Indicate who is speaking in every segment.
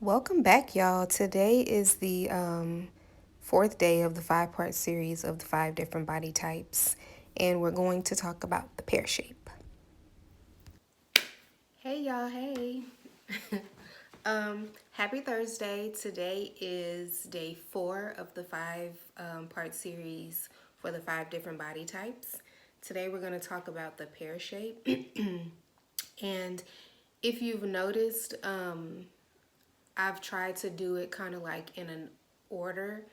Speaker 1: Welcome back, y'all. Today is the fourth day of the five-part series of the five different body types, and we're going to talk about the pear shape. Hey, y'all. Hey. Happy Thursday. Today is day 4 of the five-part series for the five different body types. Today we're going to talk about the pear shape. And if you've noticed, I've tried to do it kind of like in an order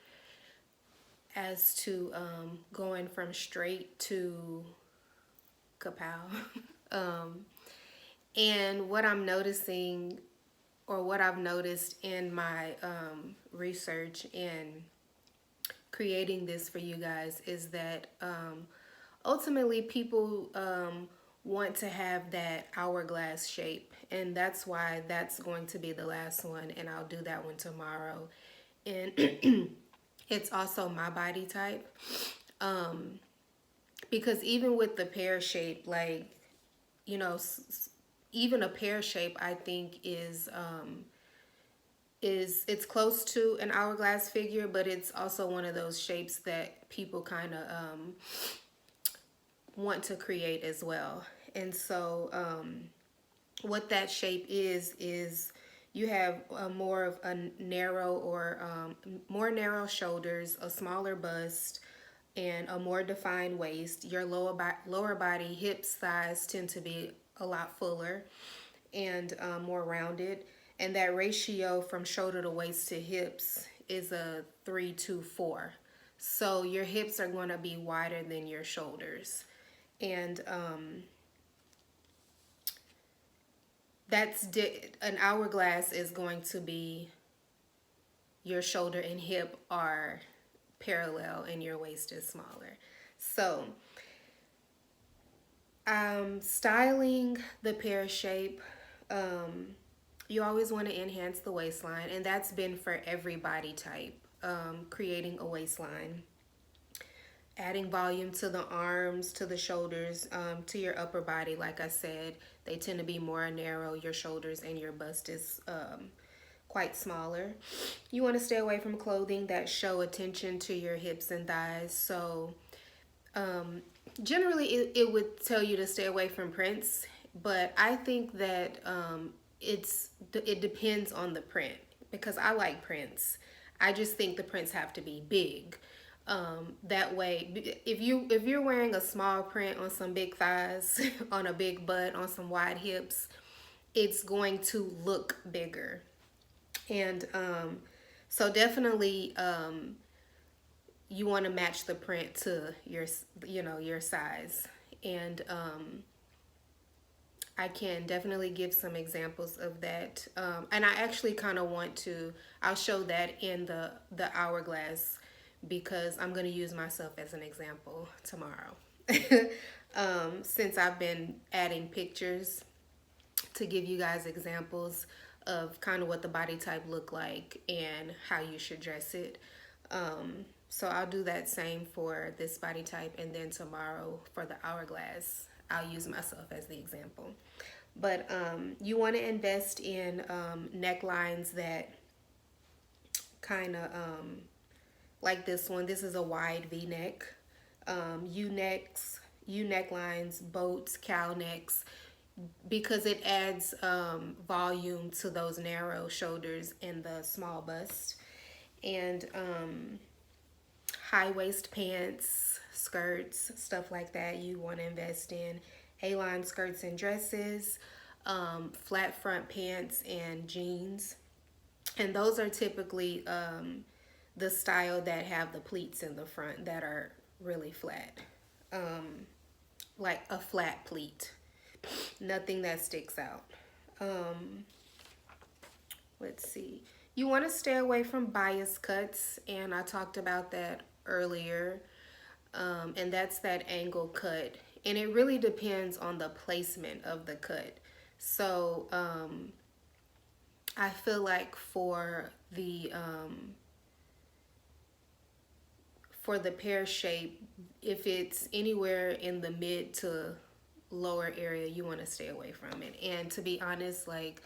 Speaker 1: as to going from straight to kapow. um, and what I'm noticing, or what I've noticed in my research in creating this for you guys, is that ultimately people want to have that hourglass shape, and that's why that's going to be the last one, and I'll do that one tomorrow. And it's also my body type, because even with the pear shape, like, you know, even a pear shape, I think is it's close to an hourglass figure, but it's also one of those shapes that people kind of want to create as well. And so what that shape is you have more of a narrow, or more narrow shoulders, a smaller bust, and a more defined waist. Your lower body, hips, thighs tend to be a lot fuller and more rounded. And that ratio from shoulder to waist to hips is a 3-2-4. So your hips are going to be wider than your shoulders. And an hourglass is going to be your shoulder and hip are parallel and your waist is smaller. So styling the pear shape, you always want to enhance the waistline, and that's been for every body type. Creating a waistline, adding volume to the arms, to the shoulders, to your upper body. Like I said, they tend to be more narrow, your shoulders, and your bust is quite smaller. You want to stay away from clothing that show attention to your hips and thighs. So generally it would tell you to stay away from prints, but I think that it depends on the print, because I like prints. I just think the prints have to be big. That way, if you're wearing a small print on some big thighs, on a big butt, on some wide hips, it's going to look bigger. And so definitely you want to match the print to your, your size. And I can definitely give some examples of that. And I actually kind of want to, I'll show that in the hourglass, because I'm going to use myself as an example tomorrow. Since I've been adding pictures to give you guys examples of kind of what the body type look like and how you should dress it. So I'll do that same for this body type, and then tomorrow for the hourglass, I'll use myself as the example. But you want to invest in necklines that kind of like this one. This is a wide V-neck. U-necks, U-necklines, boats, cow necks, because it adds volume to those narrow shoulders and the small bust. And high waist pants, skirts, stuff like that, you want to invest in. A-line skirts and dresses, flat front pants and jeans. And those are typically the style that have the pleats in the front that are really flat. Like a flat pleat. Nothing that sticks out. Let's see. You want to stay away from bias cuts, and I talked about that earlier. And that's that angle cut. And it really depends on the placement of the cut. So I feel like for the pear shape, if it's anywhere in the mid to lower area, you want to stay away from it. And to be honest, like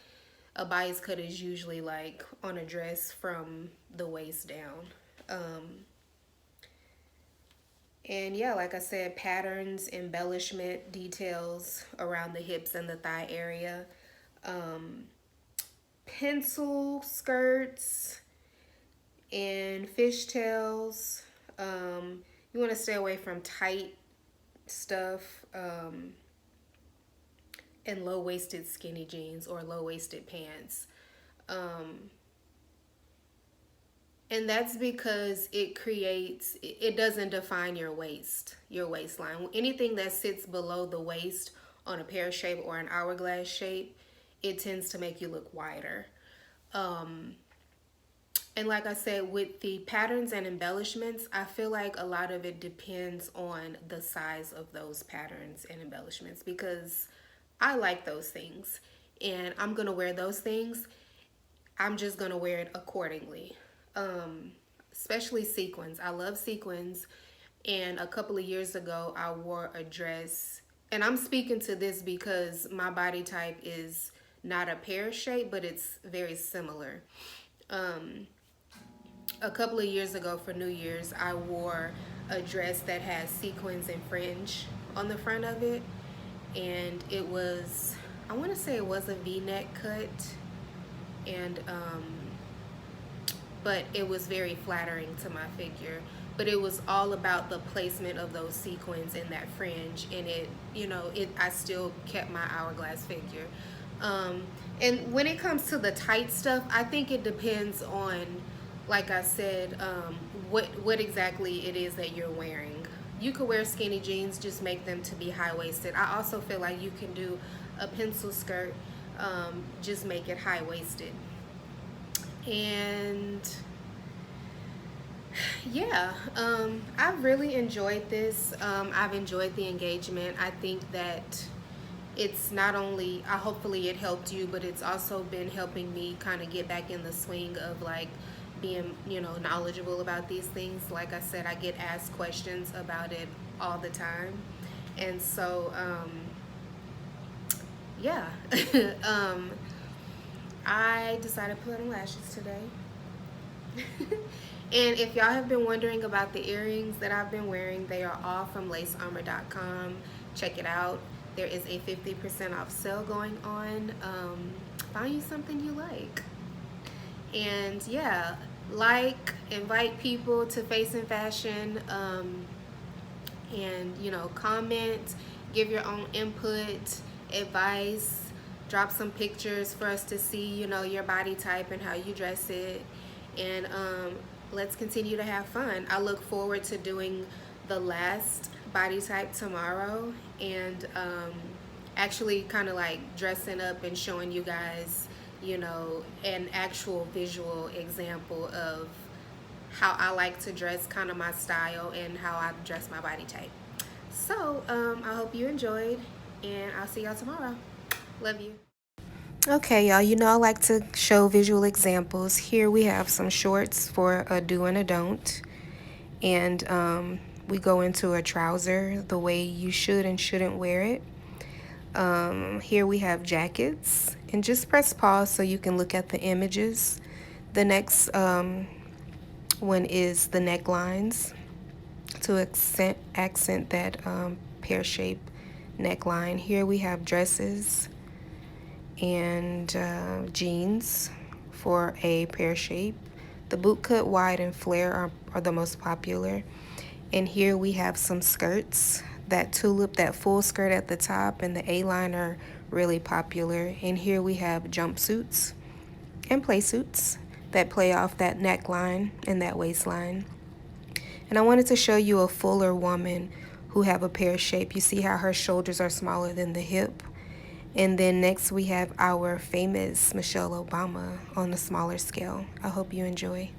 Speaker 1: A bias cut is usually like on a dress from the waist down. And yeah, like I said, patterns, embellishment, details around the hips and the thigh area. Pencil skirts and fishtails. You want to stay away from tight stuff, and low-waisted skinny jeans or low-waisted pants. And that's because it doesn't define your waistline. Anything that sits below the waist on a pear shape or an hourglass shape, it tends to make you look wider. And like I said, with the patterns and embellishments, I feel like a lot of it depends on the size of those patterns and embellishments, because I like those things and I'm going to wear those things. I'm just going to wear it accordingly. Especially sequins. I love sequins. And a couple of years ago, I wore a dress. And I'm speaking to this because my body type is not a pear shape, but it's very similar. A couple of years ago for New Year's, I wore a dress that has sequins and fringe on the front of it. And it was, I want to say it was a V-neck cut. And, but it was very flattering to my figure. But it was all about the placement of those sequins and that fringe, and I still kept my hourglass figure. And when it comes to the tight stuff, I think it depends on, like I said, what exactly it is that you're wearing. You could wear skinny jeans, just make them to be high-waisted. I also feel like you can do a pencil skirt, just make it high-waisted. And yeah, I've really enjoyed this. I've enjoyed the engagement. I think that it's not only, hopefully it helped you, but it's also been helping me kind of get back in the swing of like being, knowledgeable about these things. Like I said, I get asked questions about it all the time. And so, yeah. I decided to put on lashes today. And if y'all have been wondering about the earrings that I've been wearing, they are all from lacearmor.com. Check it out. There is a 50% off sale going on. Find you something you like. And yeah, invite people to Face and Fashion, and comment, give your own input, advice, drop some pictures for us to see, your body type and how you dress it. And let's continue to have fun. I look forward to doing the last body type tomorrow, and actually kind of like dressing up and showing you guys, an actual visual example of how I like to dress, kind of my style, and how I dress my body type. So I hope you enjoyed, and I'll see y'all tomorrow. Love you. Okay, y'all, I like to show visual examples. Here we have some shorts for a do and a don't. And we go into a trouser the way you should and shouldn't wear it. Here we have jackets. And just press pause so you can look at the images. The next one is the necklines to accent that pear-shaped neckline. Here we have dresses and jeans for a pear shape. The boot cut, wide, and flare are the most popular. And here we have some skirts. That tulip, that full skirt at the top, and the A-line are really popular. And here we have jumpsuits and play suits that play off that neckline and that waistline. And I wanted to show you a fuller woman who have a pear shape. You see how her shoulders are smaller than the hip. And then next we have our famous Michelle Obama on a smaller scale. I hope you enjoy.